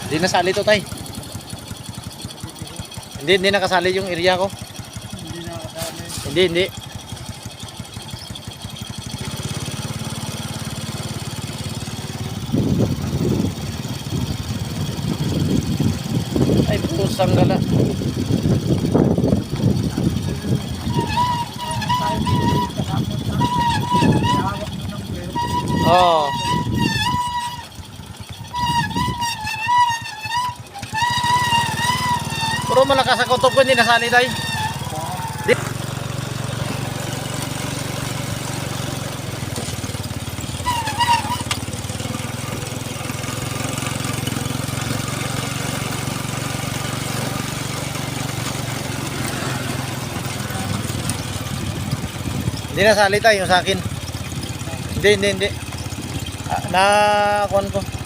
Hindi nasali to tay. Hindi nakasali yung area ko. Hindi nakakasali. Hindi. Ay, pusang gala. Oh. Pero malakas ang kutob ko, hindi nasali tayo. Hindi nasali tayo yung sa akin. Hindi. Nakuhan ko.